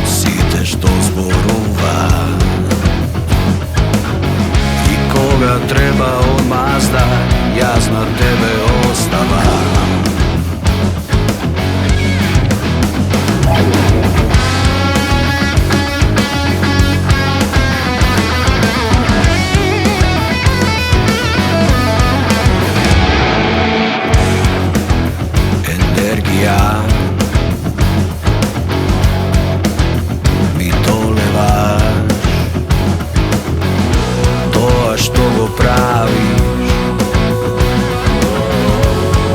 сите што зборува и кога треба одмазда, јас на тебе оставам. Ми долеваш тоа што го правиш,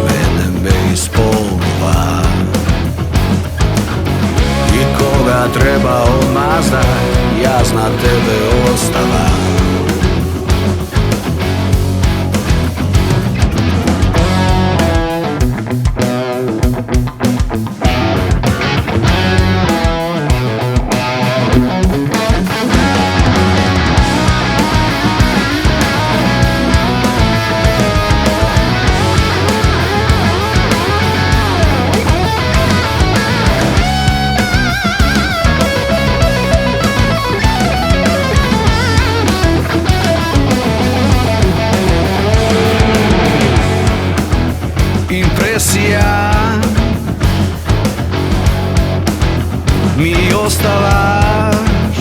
мене ме исполнува и кога треба одмазда, јас на тебе оставам. Импресија ми оставаш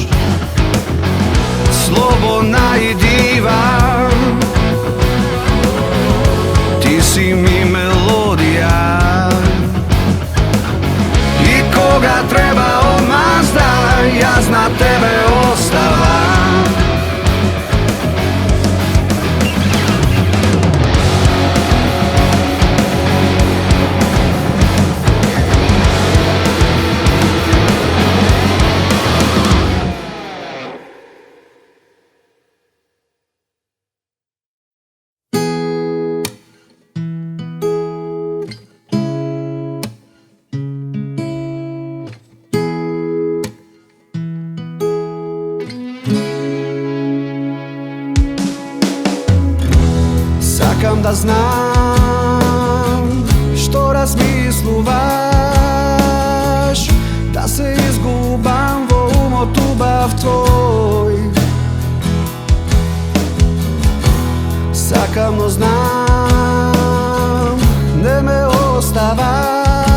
слободна и дива, ти си ми мелодија и кога треба одмазда, јас на тебе оставам. Сакам да знам што размислуваш, да се изгубам во умот убав твој. Сакам, но знам не ме оставаш,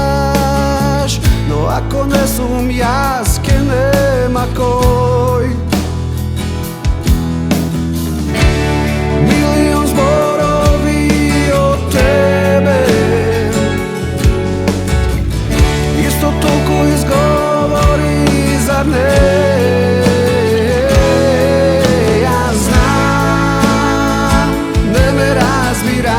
но ако не сум јас, ке нема кој. Милион зборови од тебе, исто толку изговори, зар не? Јас знам, не ме разбираш,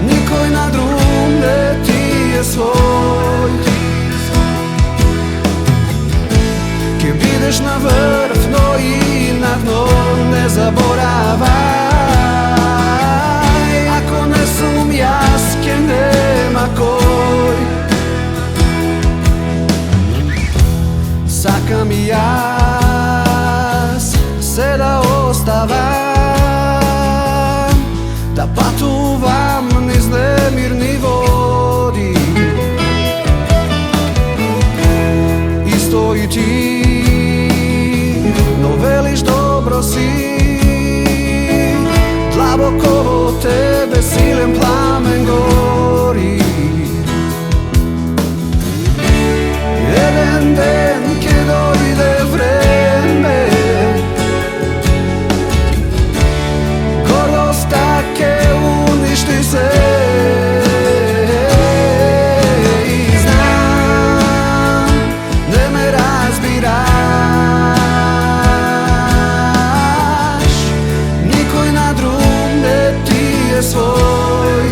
никој на друг не ти е свој. Ке бидеш на врв, но и на дно не заборавај, ако не сум јас, ке нема кој. Сакам и јас се да оставам, да патувам низ немирни води, исто и ти, но велиш добро си, длабоко во тебе силен пламен гори. Еден ден ке дојде време, гордоста ке уништи се, и знам, не ме разбираш, никој на друг не ти е свој.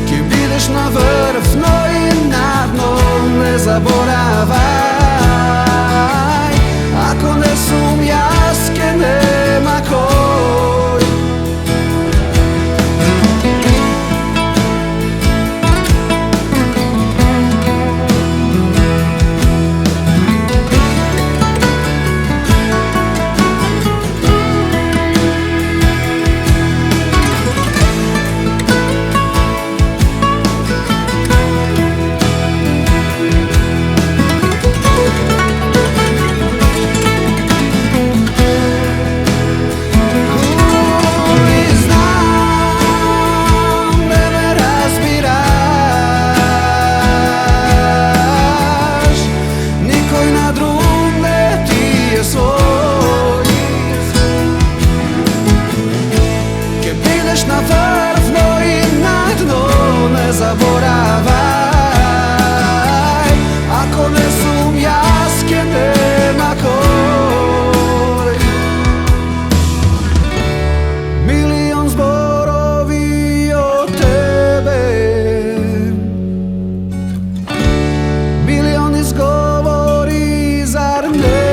Ке бидеш на врв, но и на дно не заборавај, ако не сум јас, ке нема кој. ме заборавај. Ако не сум јас ке нема кој. Милион зборови од тебе, милион изговори, зар не?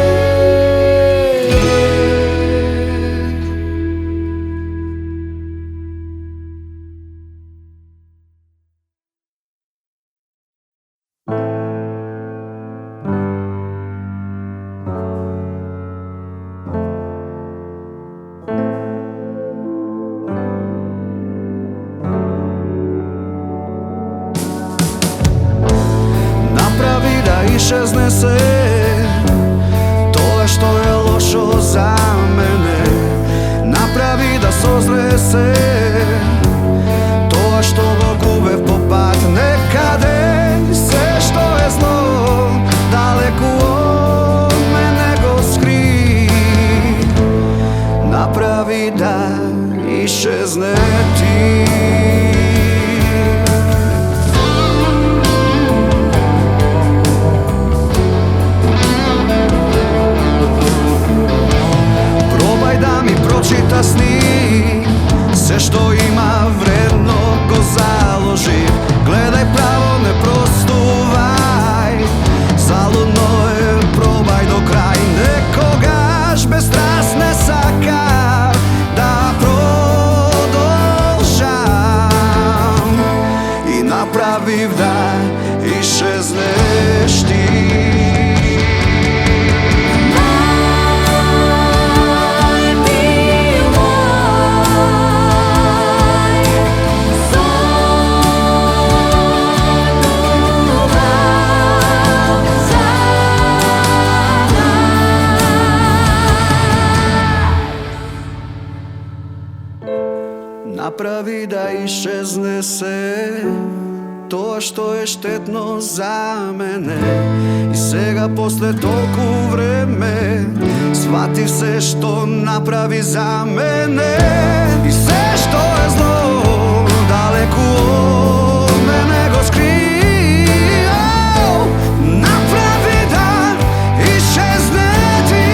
Направи да исчезне се тоа што е лошо за мене. Направи да созре се тоа што го губев по пат некаде. Се што е зло далеку од мене го скри. Направи да исчезне ти. Прочита сни, се што има вредно го заложи. Гледај право, не простувај, залудно е, пробај до крај. Некогаш без страст не сакав да продолжам и направив да исчезнеш ти. Направи да исчезне се тоа што е штетно за мене. И сега после толку време сватив се што направи за мене. И се што е зло далеку од мене го скри. Направи да исчезне ти.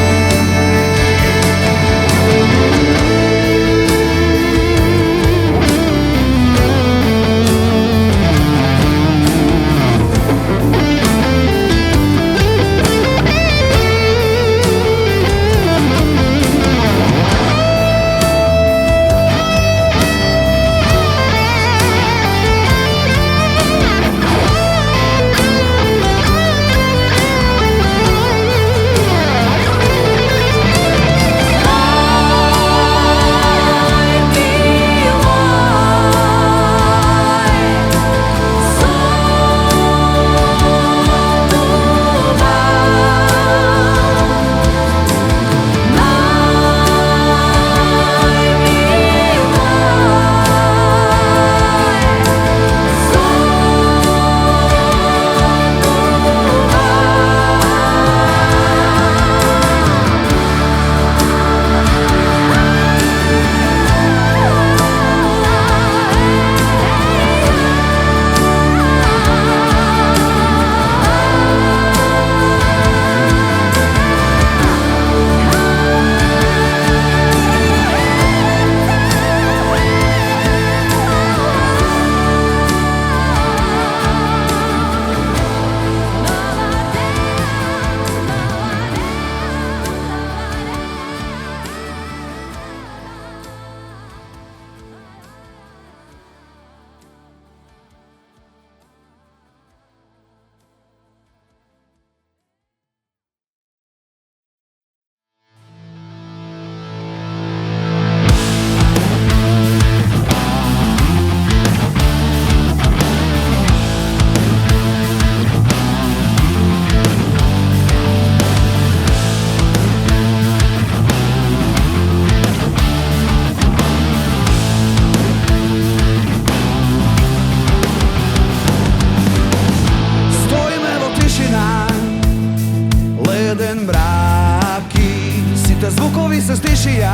звукови се стишија,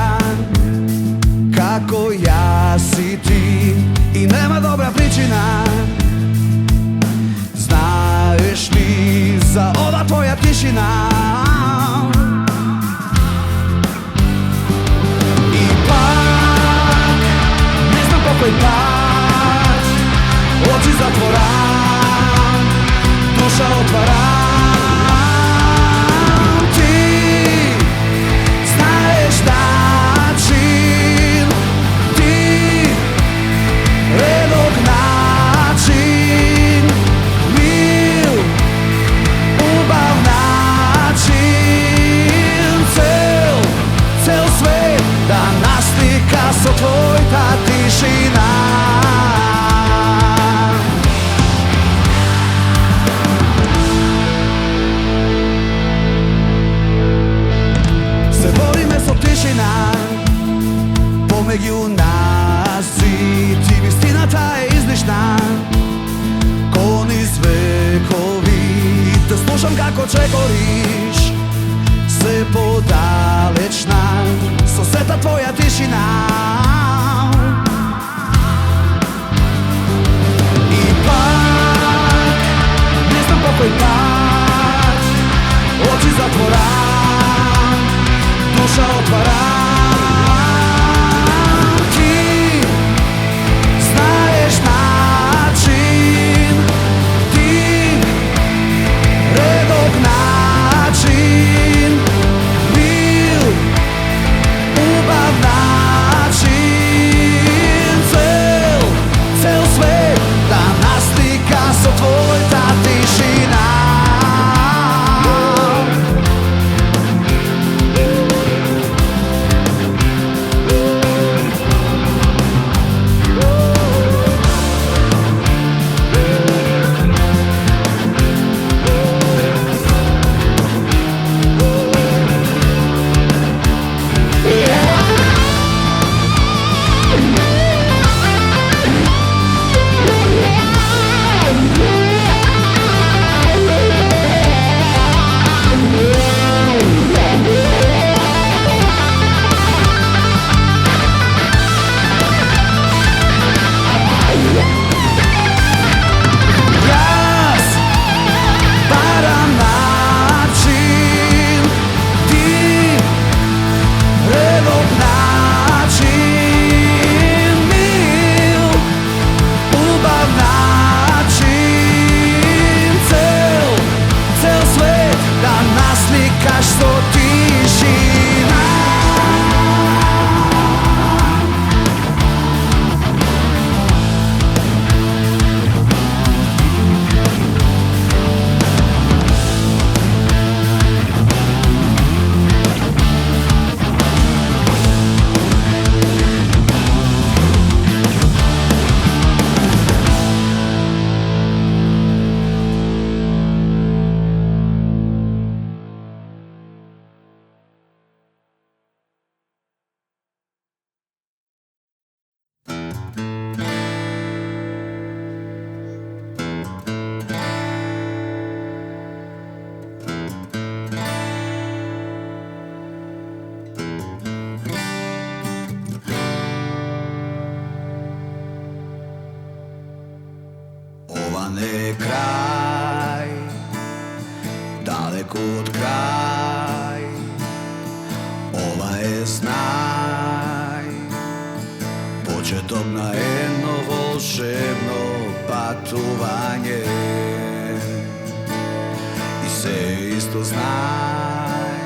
како јас и ти. и нема добра причина. Знаеш ли за ова твоја тишина? И пак не знам по кој пат очи затворам, душа отварам. Ти знаеш начин, ти редок начин, мил, убав начин, цел свет да наслика со твојата тишина. Се бориме со тишина помеѓу нас, ти вистината е излишна. Кон из векови те слушам како чекориш, се подалечна со сета твоја тишина. И пак не знам по кој пат очи затворам, душа отварам. Ти знаеш начин, ти редок начин, мил, убав начин, цел свет да наслика со твојата тишина. Ова не е крај, далеку од крај. Ова е знај, почеток на едно волшебно патување. И се исто знај,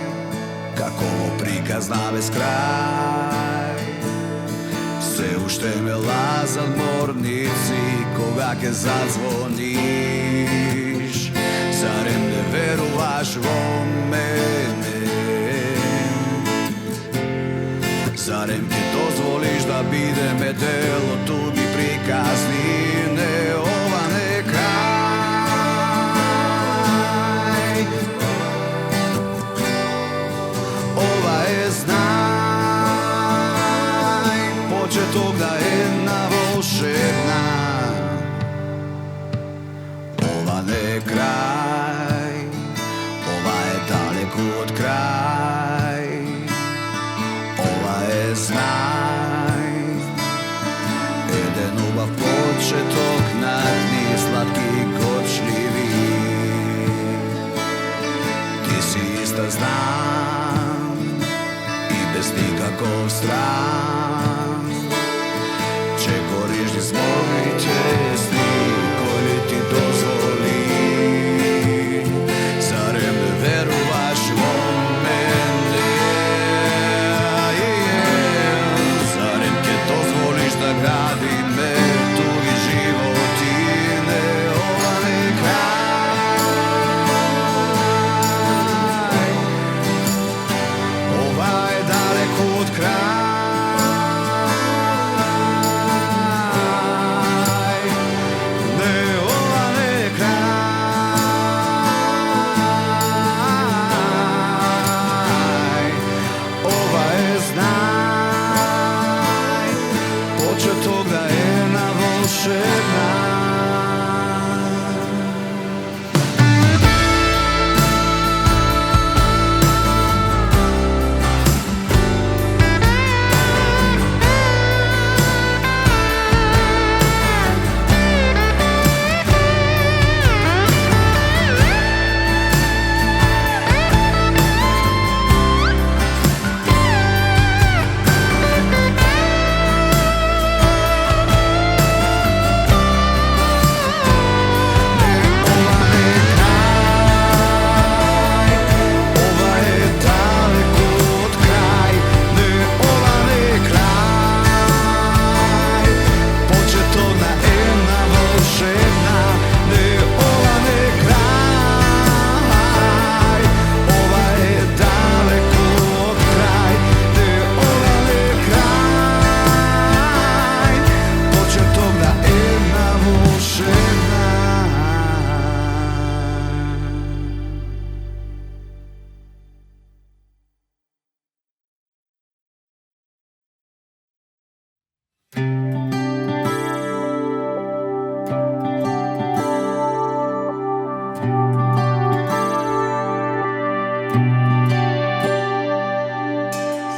како во приказна без крај. Се уште ме лазат морници кога ќе зазвониш. Зарем не веруваш во мене? Зарем ќе дозволиш да бидеме дел од туги приказни? Не, ова не е крај. Ова е знај, почеток на една волшебна. Ова не е крај, ова е далеку од крај. Ова е знај, еден убав gradi me tugi životine, ovane kraj, ovaj dalek od kraj, ne ovane kraj, ovaj znaj, početok da je na volšebna.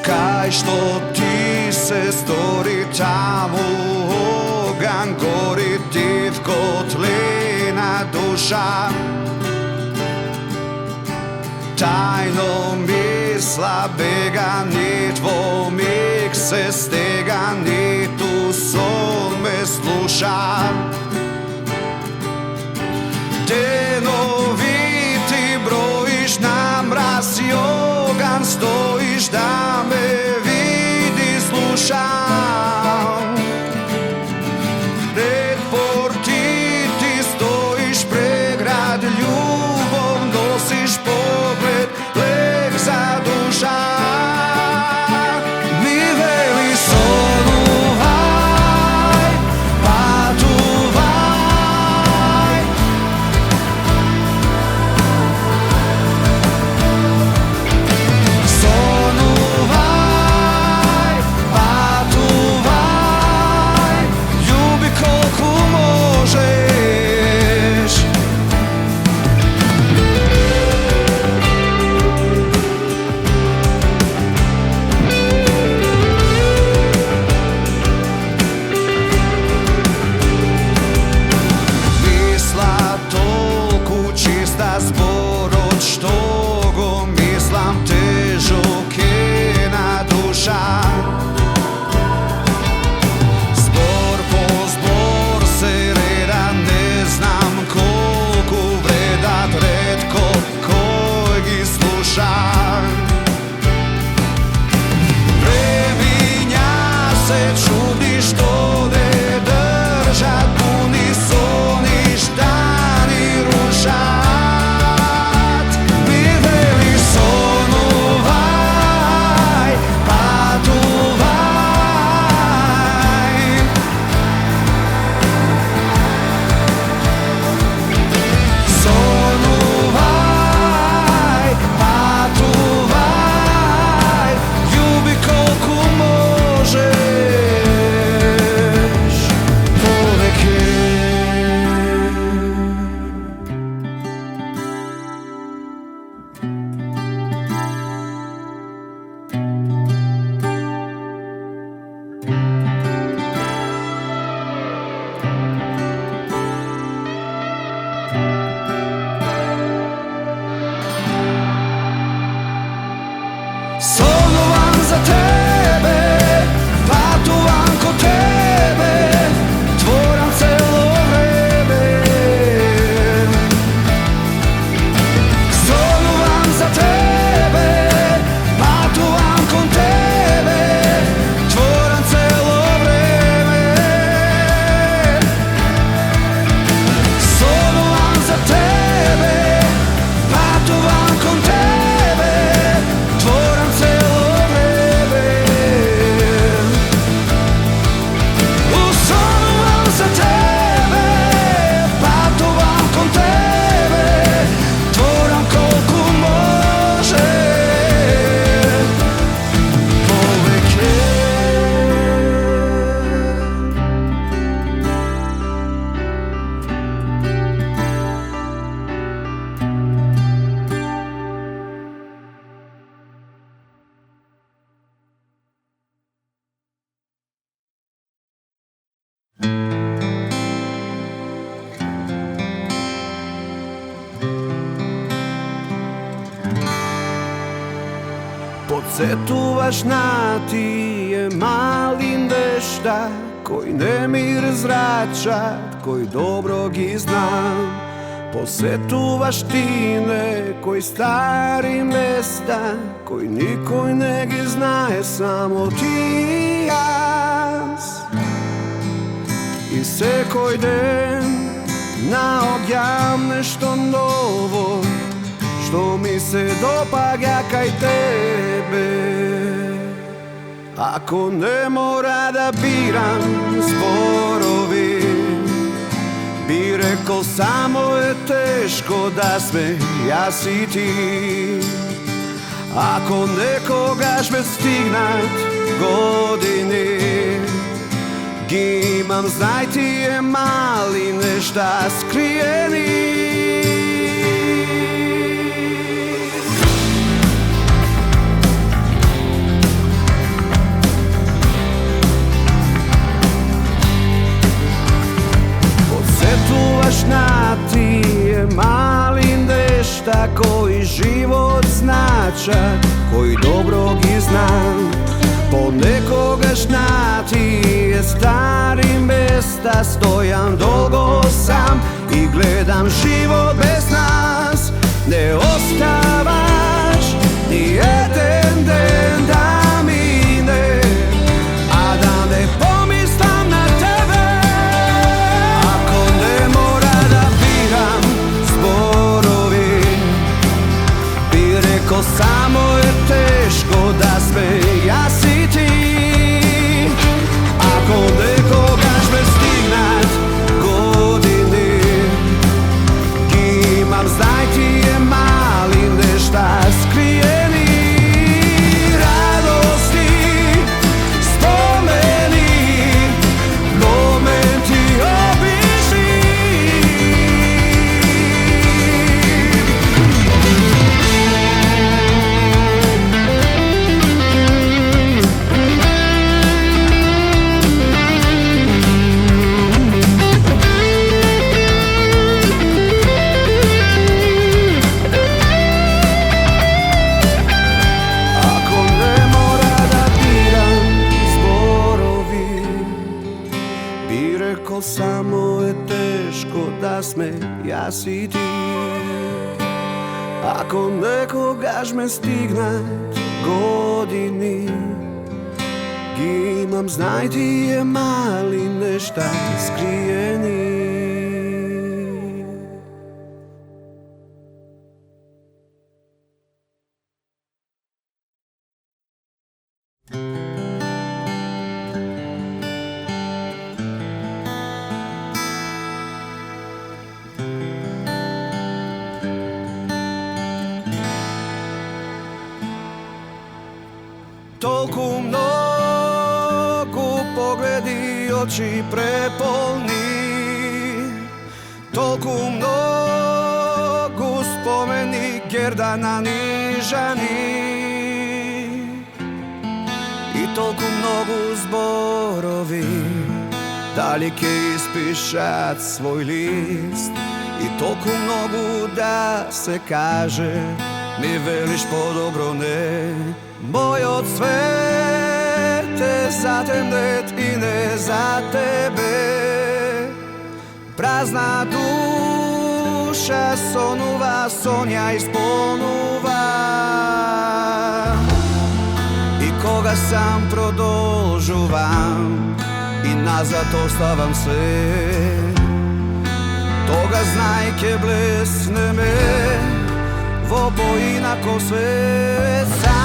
Kaj što ti se stori tamo, ogan gori ti v kotlina duša, tajno misla bega ni tvomik se stega ni tu son me sluša. Denoviti brojiš na mraz i ogan stojiš da me vidi slušam. Pred porti ti stojiš pregrad, ljubov nosiš pogled lek za duša. Mi veli sonuvaj, pa tuvaj. Posjetуваš na tije mali nešta koji nemir zrača, koji dobro gi znam. Posjetuvaš tine koji stari mesta, koji nikoj ne gi znaje, samo ti i jaz. I sekoj den naogjam nešto novo, što mi se dopaga kaj tebe. Ako ne mora da biram zborovi, bi rekao samo je teško da sme jas i ti. Ako nekogaš me stignat godini, imam, znaj ti je mali nešta skrijeni. Posjetuvaš na tije mali nešta koji život znača, koji dobro gi znam. Ponekogaš na tije stari mesta, stojam dolgo sam i gledam život bez nas. Ne ostavaš ni jedan den da mine, a da ne pomislim na tebe. Ako ne mora da biram zborovi, bi rekao samo je teško da sve jas i ti. Ako nekogaš me stignat godini, imam, znaj ti je mali nešta skrijeni. Radosti, spomeni, momenti obični. Samo je teško da sme jas i ti. Ako nekogaš me stignat godini, imam, znaj ti je mali nešta skrijeni. Toliko mnogo pogledi oči prepolni, toliko mnogo spomeni Gerdana nižani, i toliko mnogo zborovi dalike ispišat svoj list. I toliko mnogo da se kaže, mi veliš po dobro ne. Moj od svete zatemnet i ne za tebe. Prazna duša sonuva, sonja isponuva. I koga sam produžuvam i nazad ostavam se. Toga znajke blesne me, vo poinako sve sam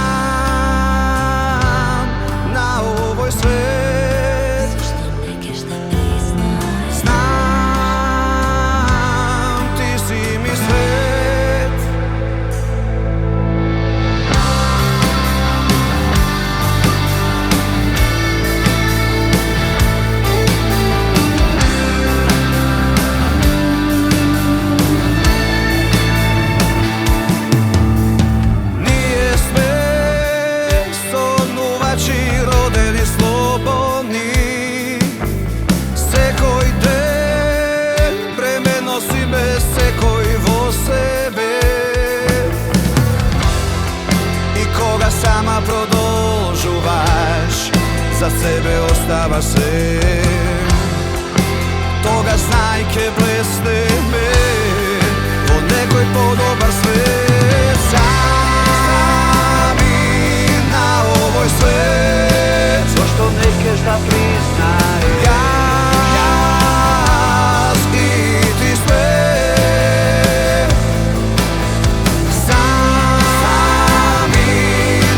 na ovoj svet. Znam, ti si mi svet. Rodeni slobodni. за себе остава се. Тогаш знај ке блеснеме во некој подобар свет. Сами на овој свет, зошто не кеш да признај, јас и ти сме. Сами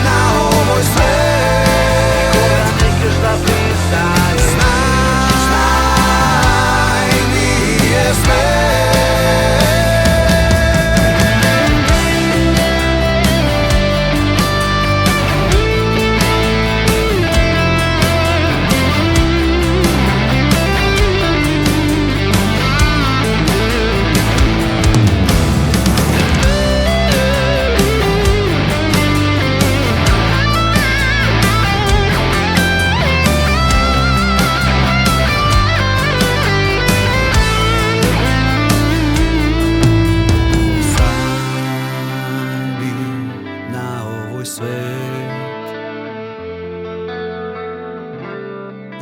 на овој свет, никога не кеш да признај, знај ние сме.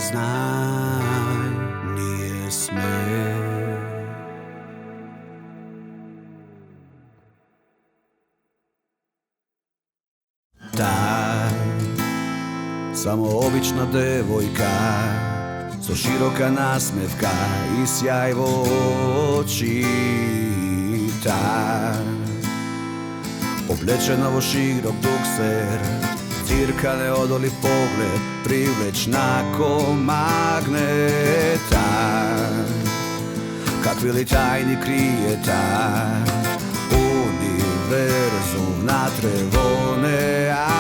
Знај, ние сме. Таа, само обична девојка, со широка насмевка и сјај во очите, облечена во широк буксер, цирка неодоли поглед, привлечна ко магнета. Какви ли тајни крие таа, универзум внатре во неа.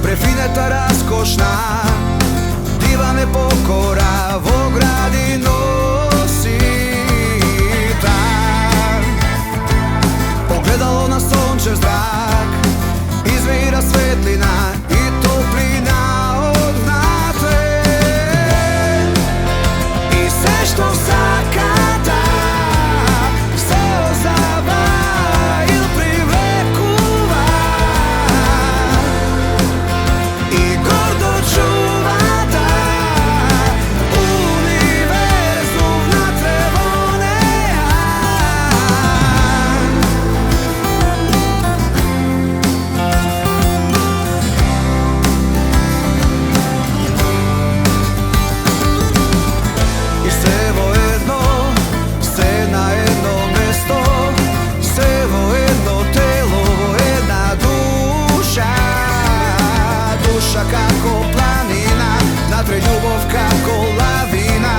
Префинета раскошна, дива непокора во гради носи таа. Огледало на сончев зрак, извира светлина и топлина однатре. И се што сака таа, се озава или привлекува. И гордо чува таа, универзум внатре во неа. И се во едно, се на едно место, се во едно тело, во една душа. Душа како планина, натре љубов како лавина,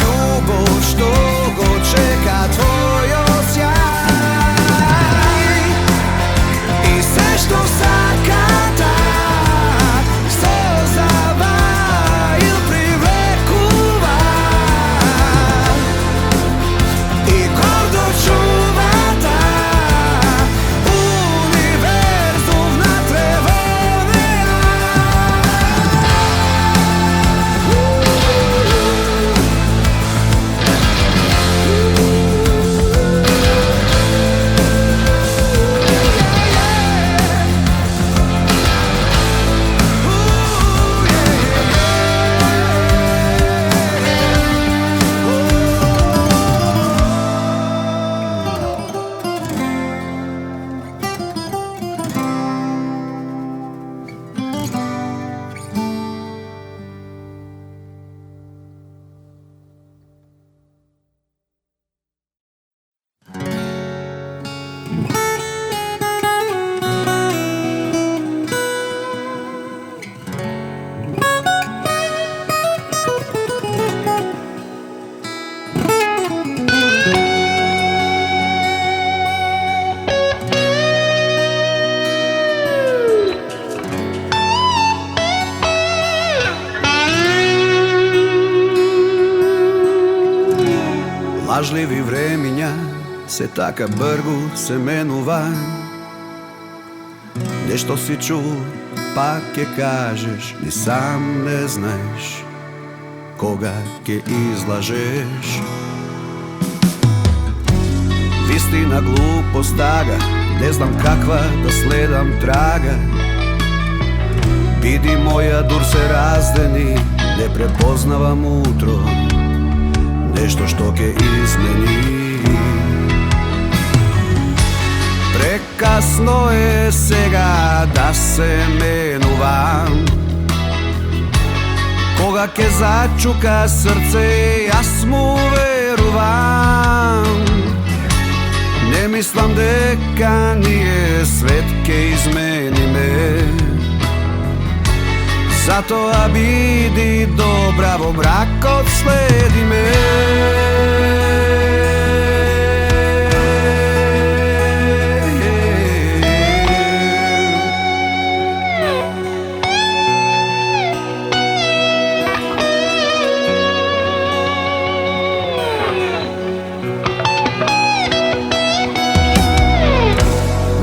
љубов што го чека твојот сјај. И се што сака таа, се озава или привлекува. И гордо чува таа, универзум внатре во неа. Лажливи времиња се така бргу се менува. Нешто си чул, пак ќе кажеш, ни сам не знаеш кога ќе излажеш. Вистина глупост тага, не знам каква да следам трага. Биди моја дур се раздени, не препознавам утро, нешто што ќе измени. Прекасно е сега да се менувам, кога ќе зачука срце, јас му верувам. Не мислам дека ние свет ќе измениме, затоа биди добра, во мракот следи ме.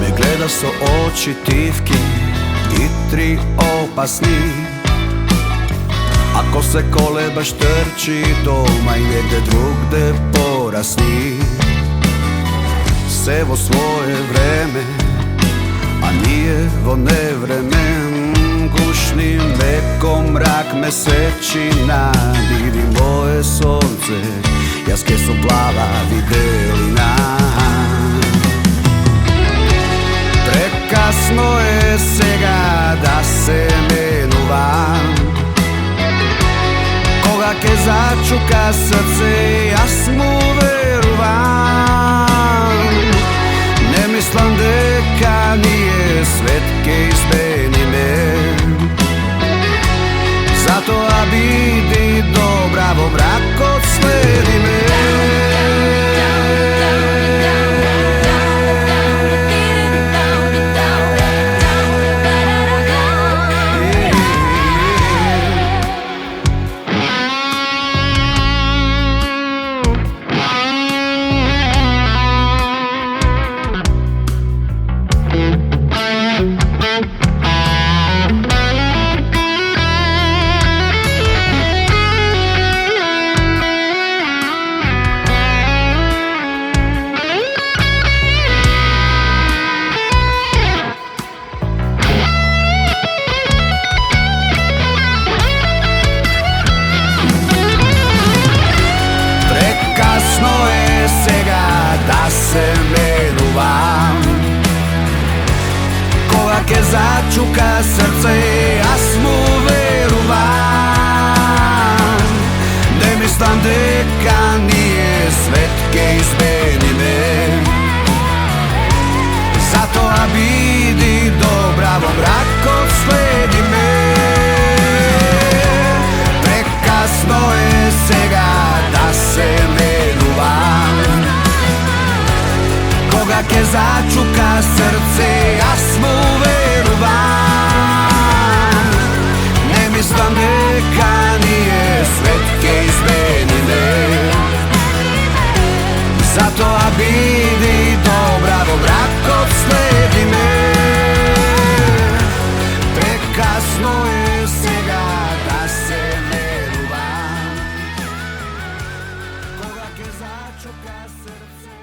Ме гледа со очи тивки и три опасни. Ако се колебаш, трчи дома и негде другде порасни. Се во свое време, а ние во невреме. Гушни меко мрак месечина, биди мое сонце, јас ке сум плава виделина. Прекасно е сега да се менувам, кога ќе зачука срце, јас му верувам. Не мислам дека ние свет ќе измениме, затоа биди добра, во мракот следи ме. Се менувам, кога ќе зачука срце, јас му верувам. Не мислам дека ние свет ќе измениме, затоа биди добра, во мракот следи ме. Прекасно е сега да се менувам, кога ќе зачука срце, јас му верувам. Не мислам дека ние свет ќе измениме, затоа биди добра, во мракот следи ме. Прекасно е сега да се менувам, кога ќе зачука срце.